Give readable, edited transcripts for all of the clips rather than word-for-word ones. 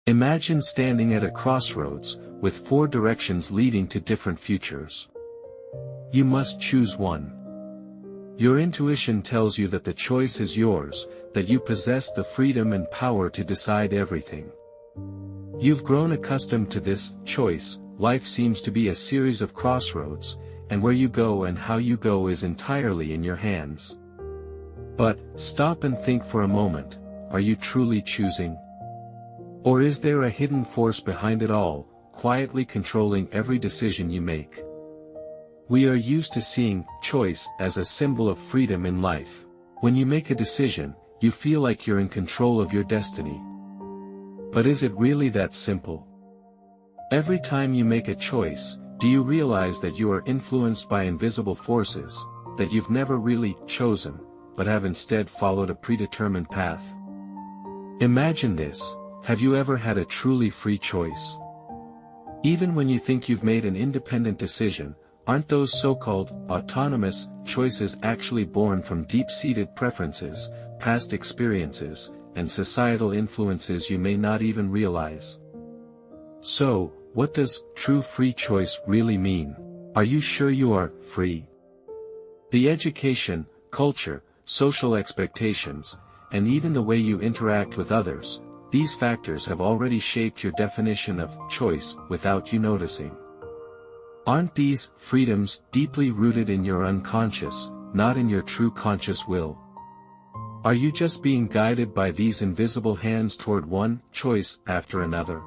Imagine standing at a crossroads, with four directions leading to different futures. You must choose one. Your intuition tells you that the choice is yours, that you possess the freedom and power to decide everything. You've grown accustomed to this choice. Life seems to be a series of crossroads, and where you go and how you go is entirely in your hands. But, stop and think for a moment, are you truly choosing? Or is there a hidden force behind it all, quietly controlling every decision you make? We are used to seeing choice as a symbol of freedom in life. When you make a decision, you feel like you're in control of your destiny. But is it really that simple? Every time you make a choice, do you realize that you are influenced by invisible forces, that you've never really chosen, but have instead followed a predetermined path? Imagine this. Have you ever had a truly free choice? Even when you think you've made an independent decision, aren't those so-called autonomous choices actually born from deep-seated preferences, past experiences, and societal influences you may not even realize? So, what does true free choice really mean? Are you sure you are free? The education, culture, social expectations, and even the way you interact with others, these factors have already shaped your definition of choice without you noticing. Aren't these freedoms deeply rooted in your unconscious, not in your true conscious will? Are you just being guided by these invisible hands toward one choice after another?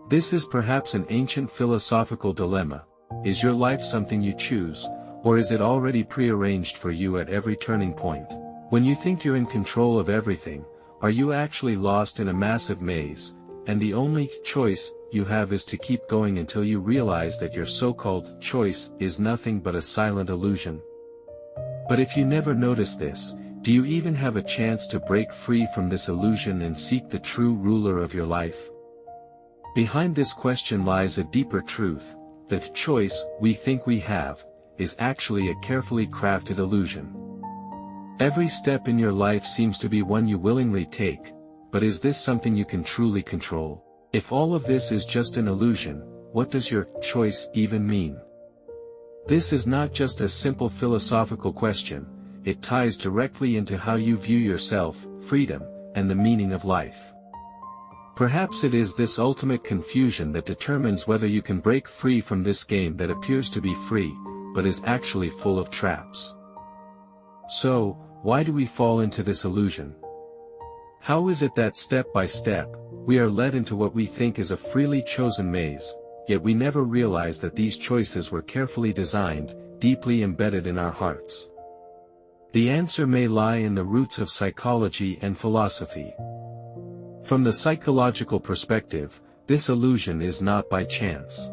This is perhaps an ancient philosophical dilemma. Is your life something you choose, or is it already prearranged for you at every turning point? When you think you're in control of everything, are you actually lost in a massive maze, and the only choice you have is to keep going until you realize that your so-called choice is nothing but a silent illusion? But if you never notice this, do you even have a chance to break free from this illusion and seek the true ruler of your life? Behind this question lies a deeper truth: the choice we think we have is actually a carefully crafted illusion. Every step in your life seems to be one you willingly take, but is this something you can truly control? If all of this is just an illusion, what does your choice even mean? This is not just a simple philosophical question, it ties directly into how you view yourself, freedom, and the meaning of life. Perhaps it is this ultimate confusion that determines whether you can break free from this game that appears to be free, but is actually full of traps. So, why do we fall into this illusion? How is it that step by step, we are led into what we think is a freely chosen maze, yet we never realize that these choices were carefully designed, deeply embedded in our hearts? The answer may lie in the roots of psychology and philosophy. From the psychological perspective, this illusion is not by chance.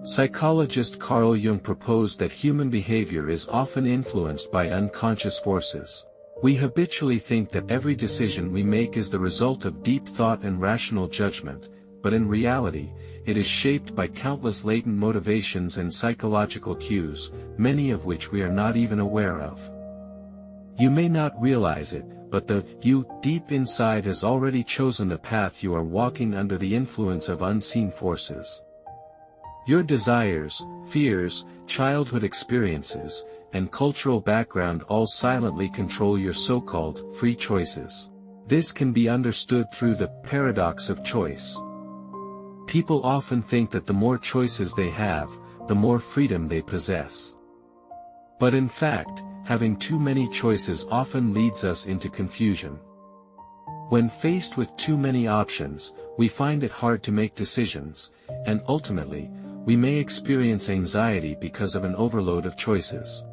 Psychologist Carl Jung proposed that human behavior is often influenced by unconscious forces. We habitually think that every decision we make is the result of deep thought and rational judgment, but in reality, it is shaped by countless latent motivations and psychological cues, many of which we are not even aware of. You may not realize it, but the you deep inside has already chosen the path you are walking under the influence of unseen forces. Your desires, fears, childhood experiences, and cultural background all silently control your so-called free choices. This can be understood through the paradox of choice. People often think that the more choices they have, the more freedom they possess. But in fact, having too many choices often leads us into confusion. When faced with too many options, we find it hard to make decisions, and ultimately, we may experience anxiety because of an overload of choices.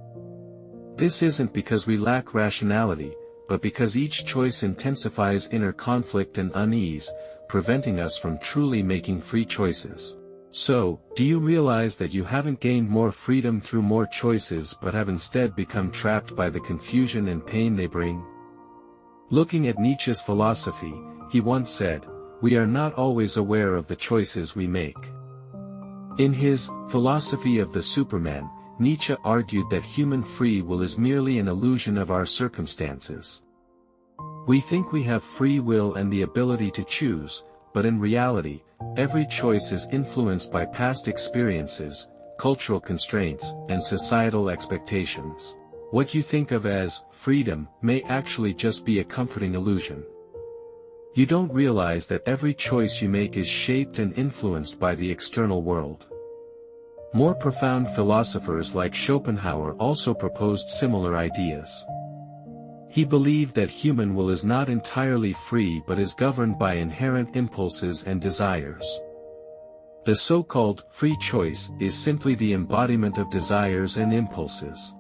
This isn't because we lack rationality, but because each choice intensifies inner conflict and unease, preventing us from truly making free choices. So, do you realize that you haven't gained more freedom through more choices but have instead become trapped by the confusion and pain they bring? Looking at Nietzsche's philosophy, he once said, "We are not always aware of the choices we make." In his Philosophy of the Superman, Nietzsche argued that human free will is merely an illusion of our circumstances. We think we have free will and the ability to choose, but in reality, every choice is influenced by past experiences, cultural constraints, and societal expectations. What you think of as freedom may actually just be a comforting illusion. You don't realize that every choice you make is shaped and influenced by the external world. More profound philosophers like Schopenhauer also proposed similar ideas. He believed that human will is not entirely free but is governed by inherent impulses and desires. The so-called free choice is simply the embodiment of desires and impulses.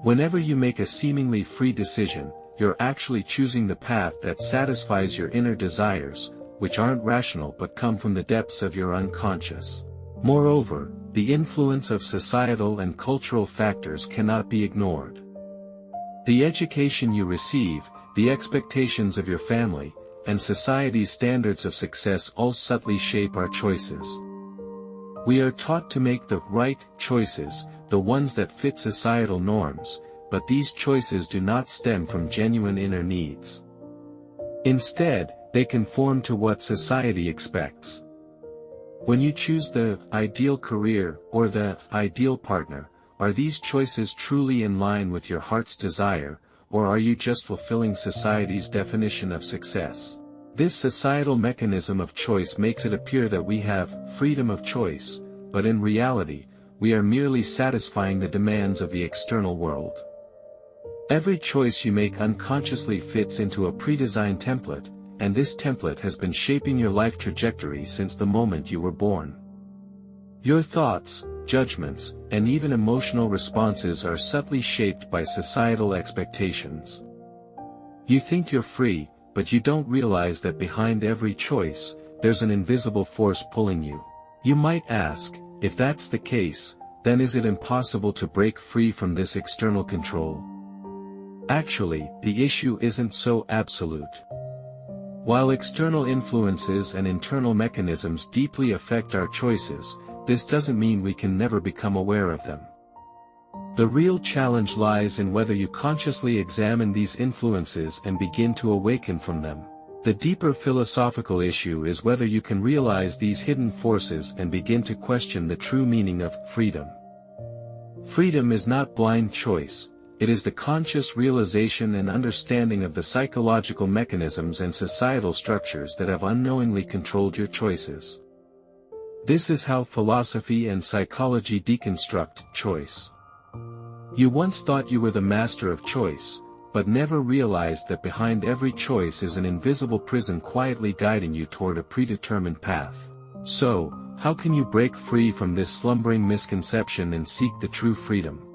Whenever you make a seemingly free decision, you're actually choosing the path that satisfies your inner desires, which aren't rational but come from the depths of your unconscious. Moreover, the influence of societal and cultural factors cannot be ignored. The education you receive, the expectations of your family, and society's standards of success all subtly shape our choices. We are taught to make the right choices, the ones that fit societal norms, but these choices do not stem from genuine inner needs. Instead, they conform to what society expects. When you choose the ideal career or the ideal partner, are these choices truly in line with your heart's desire, or are you just fulfilling society's definition of success? This societal mechanism of choice makes it appear that we have freedom of choice, but in reality, we are merely satisfying the demands of the external world. Every choice you make unconsciously fits into a pre-designed template, and this template has been shaping your life trajectory since the moment you were born. Your thoughts, judgments, and even emotional responses are subtly shaped by societal expectations. You think you're free, but you don't realize that behind every choice, there's an invisible force pulling you. You might ask, if that's the case, then is it impossible to break free from this external control? Actually, the issue isn't so absolute. While external influences and internal mechanisms deeply affect our choices, this doesn't mean we can never become aware of them. The real challenge lies in whether you consciously examine these influences and begin to awaken from them. The deeper philosophical issue is whether you can realize these hidden forces and begin to question the true meaning of freedom. Freedom is not blind choice, it is the conscious realization and understanding of the psychological mechanisms and societal structures that have unknowingly controlled your choices. This is how philosophy and psychology deconstruct choice. You once thought you were the master of choice, but never realized that behind every choice is an invisible prison quietly guiding you toward a predetermined path. So, how can you break free from this slumbering misconception and seek the true freedom?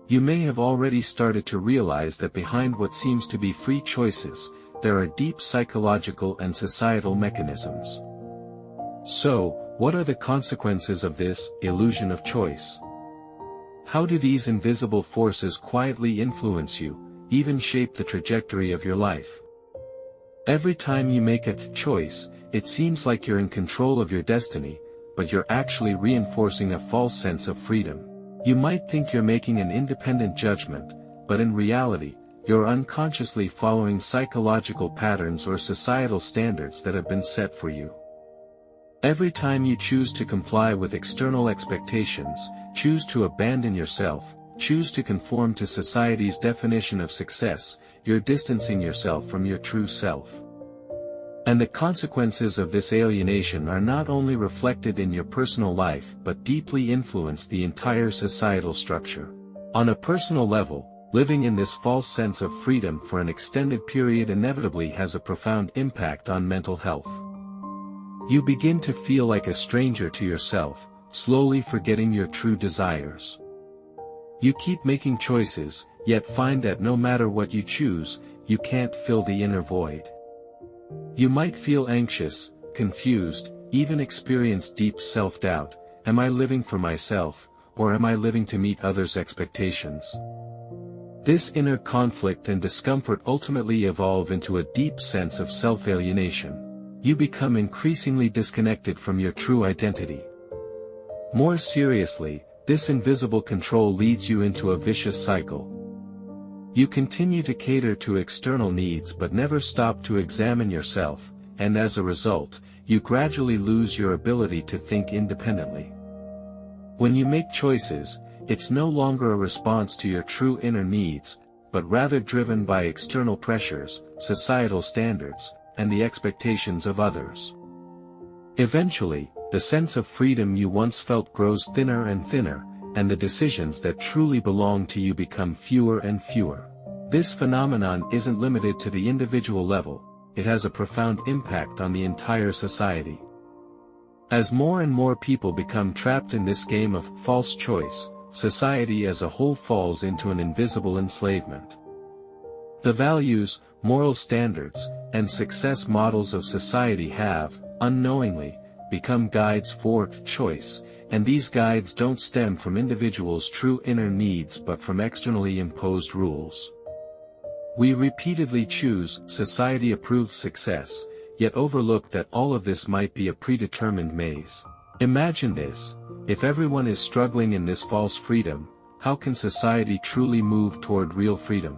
You may have already started to realize that behind what seems to be free choices, there are deep psychological and societal mechanisms. So, what are the consequences of this illusion of choice? How do these invisible forces quietly influence you, even shape the trajectory of your life? Every time you make a choice, it seems like you're in control of your destiny, but you're actually reinforcing a false sense of freedom. You might think you're making an independent judgment, but in reality, you're unconsciously following psychological patterns or societal standards that have been set for you. Every time you choose to comply with external expectations, choose to abandon yourself, choose to conform to society's definition of success, you're distancing yourself from your true self. And the consequences of this alienation are not only reflected in your personal life but deeply influence the entire societal structure. On a personal level, living in this false sense of freedom for an extended period inevitably has a profound impact on mental health. You begin to feel like a stranger to yourself, slowly forgetting your true desires. You keep making choices, yet find that no matter what you choose, you can't fill the inner void. You might feel anxious, confused, even experience deep self-doubt. Am I living for myself, or am I living to meet others' expectations? This inner conflict and discomfort ultimately evolve into a deep sense of self-alienation. You become increasingly disconnected from your true identity. More seriously, this invisible control leads you into a vicious cycle. You continue to cater to external needs but never stop to examine yourself, and as a result, you gradually lose your ability to think independently. When you make choices, it's no longer a response to your true inner needs, but rather driven by external pressures, societal standards, and the expectations of others. Eventually, the sense of freedom you once felt grows thinner and thinner, and the decisions that truly belong to you become fewer and fewer. This phenomenon isn't limited to the individual level, it has a profound impact on the entire society. As more and more people become trapped in this game of false choice, society as a whole falls into an invisible enslavement. The values, moral standards, and success models of society have, unknowingly, become guides for choice, and these guides don't stem from individuals' true inner needs but from externally imposed rules. We repeatedly choose society-approved success, yet overlook that all of this might be a predetermined maze. Imagine this: if everyone is struggling in this false freedom, how can society truly move toward real freedom?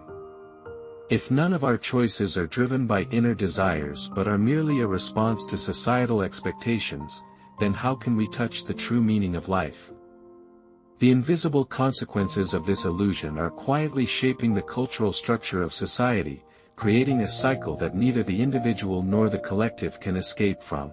If none of our choices are driven by inner desires but are merely a response to societal expectations, then how can we touch the true meaning of life? The invisible consequences of this illusion are quietly shaping the cultural structure of society, creating a cycle that neither the individual nor the collective can escape from.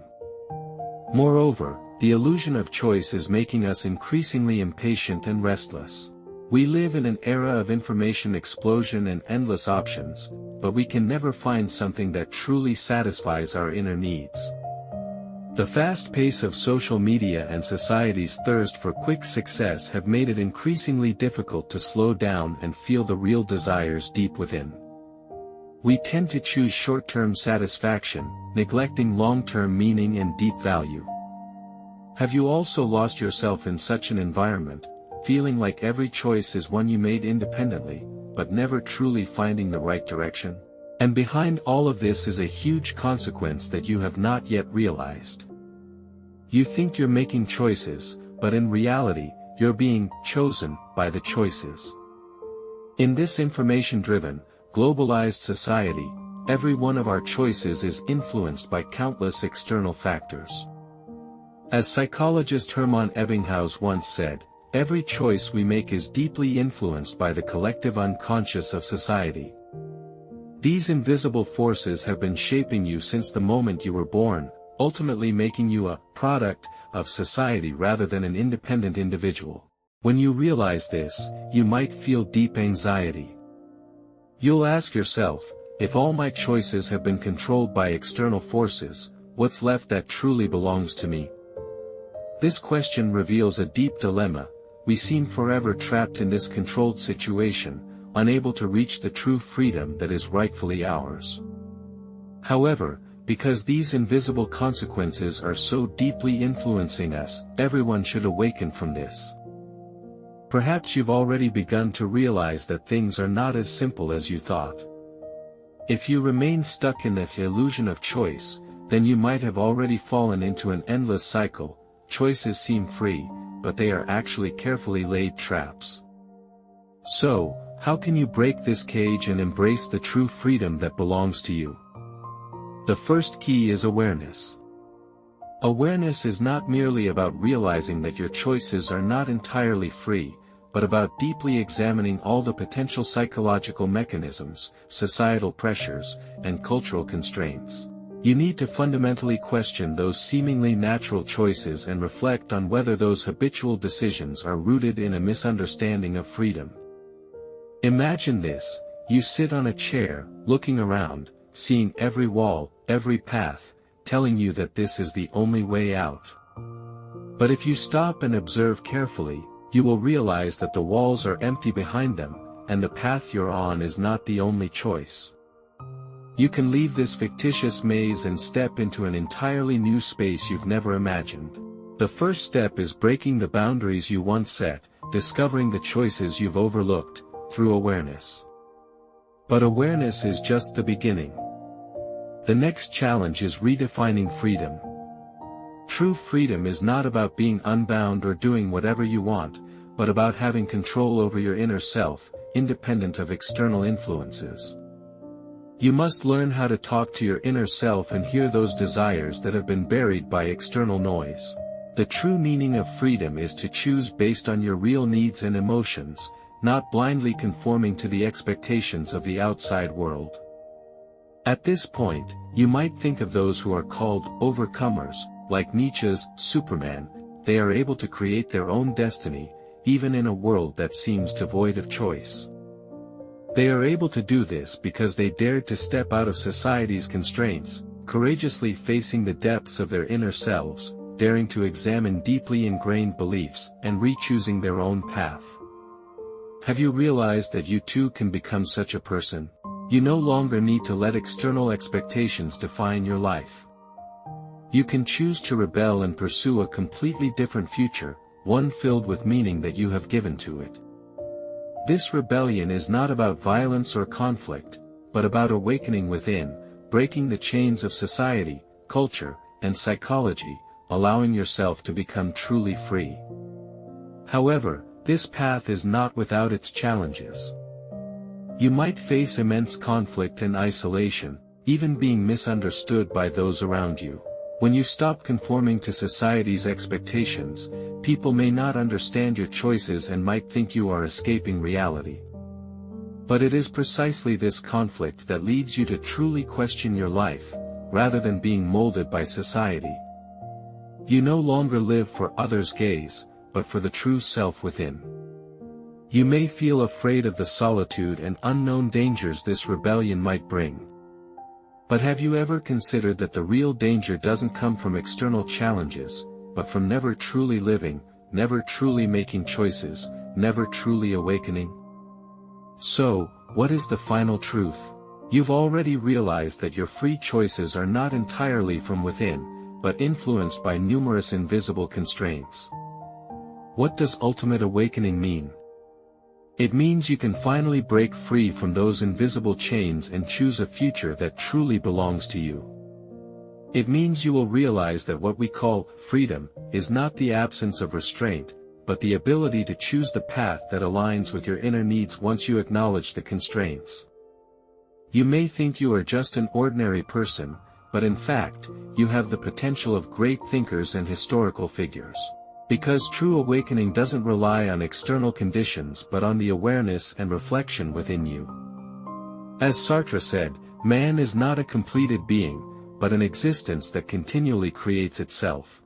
Moreover, the illusion of choice is making us increasingly impatient and restless. We live in an era of information explosion and endless options, but we can never find something that truly satisfies our inner needs. The fast pace of social media and society's thirst for quick success have made it increasingly difficult to slow down and feel the real desires deep within. We tend to choose short-term satisfaction, neglecting long-term meaning and deep value. Have you also lost yourself in such an environment, feeling like every choice is one you made independently, but never truly finding the right direction? And behind all of this is a huge consequence that you have not yet realized. You think you're making choices, but in reality, you're being chosen by the choices. In this information-driven, globalized society, every one of our choices is influenced by countless external factors. As psychologist Hermann Ebbinghaus once said, every choice we make is deeply influenced by the collective unconscious of society. These invisible forces have been shaping you since the moment you were born, ultimately making you a product of society rather than an independent individual. When you realize this, you might feel deep anxiety. You'll ask yourself, if all my choices have been controlled by external forces, what's left that truly belongs to me? This question reveals a deep dilemma. We seem forever trapped in this controlled situation, unable to reach the true freedom that is rightfully ours. However, because these invisible consequences are so deeply influencing us, everyone should awaken from this. Perhaps you've already begun to realize that things are not as simple as you thought. If you remain stuck in the illusion of choice, then you might have already fallen into an endless cycle. Choices seem free, but they are actually carefully laid traps. So, how can you break this cage and embrace the true freedom that belongs to you? The first key is awareness. Awareness is not merely about realizing that your choices are not entirely free, but about deeply examining all the potential psychological mechanisms, societal pressures, and cultural constraints. You need to fundamentally question those seemingly natural choices and reflect on whether those habitual decisions are rooted in a misunderstanding of freedom. Imagine this: you sit on a chair, looking around, seeing every wall, every path, telling you that this is the only way out. But if you stop and observe carefully, you will realize that the walls are empty behind them, and the path you're on is not the only choice. You can leave this fictitious maze and step into an entirely new space you've never imagined. The first step is breaking the boundaries you once set, discovering the choices you've overlooked, through awareness. But awareness is just the beginning. The next challenge is redefining freedom. True freedom is not about being unbound or doing whatever you want, but about having control over your inner self, independent of external influences. You must learn how to talk to your inner self and hear those desires that have been buried by external noise. The true meaning of freedom is to choose based on your real needs and emotions, not blindly conforming to the expectations of the outside world. At this point, you might think of those who are called overcomers, like Nietzsche's Superman. They are able to create their own destiny, even in a world that seems devoid of choice. They are able to do this because they dared to step out of society's constraints, courageously facing the depths of their inner selves, daring to examine deeply ingrained beliefs and re-choosing their own path. Have you realized that you too can become such a person? You no longer need to let external expectations define your life. You can choose to rebel and pursue a completely different future, one filled with meaning that you have given to it. This rebellion is not about violence or conflict, but about awakening within, breaking the chains of society, culture, and psychology, allowing yourself to become truly free. However, this path is not without its challenges. You might face immense conflict and isolation, even being misunderstood by those around you. When you stop conforming to society's expectations, people may not understand your choices and might think you are escaping reality. But it is precisely this conflict that leads you to truly question your life, rather than being molded by society. You no longer live for others' gaze, but for the true self within. You may feel afraid of the solitude and unknown dangers this rebellion might bring. But have you ever considered that the real danger doesn't come from external challenges, but from never truly living, never truly making choices, never truly awakening? So, what is the final truth? You've already realized that your free choices are not entirely from within, but influenced by numerous invisible constraints. What does ultimate awakening mean? It means you can finally break free from those invisible chains and choose a future that truly belongs to you. It means you will realize that what we call freedom is not the absence of restraint, but the ability to choose the path that aligns with your inner needs once you acknowledge the constraints. You may think you are just an ordinary person, but in fact, you have the potential of great thinkers and historical figures. Because true awakening doesn't rely on external conditions but on the awareness and reflection within you. As Sartre said, man is not a completed being, but an existence that continually creates itself.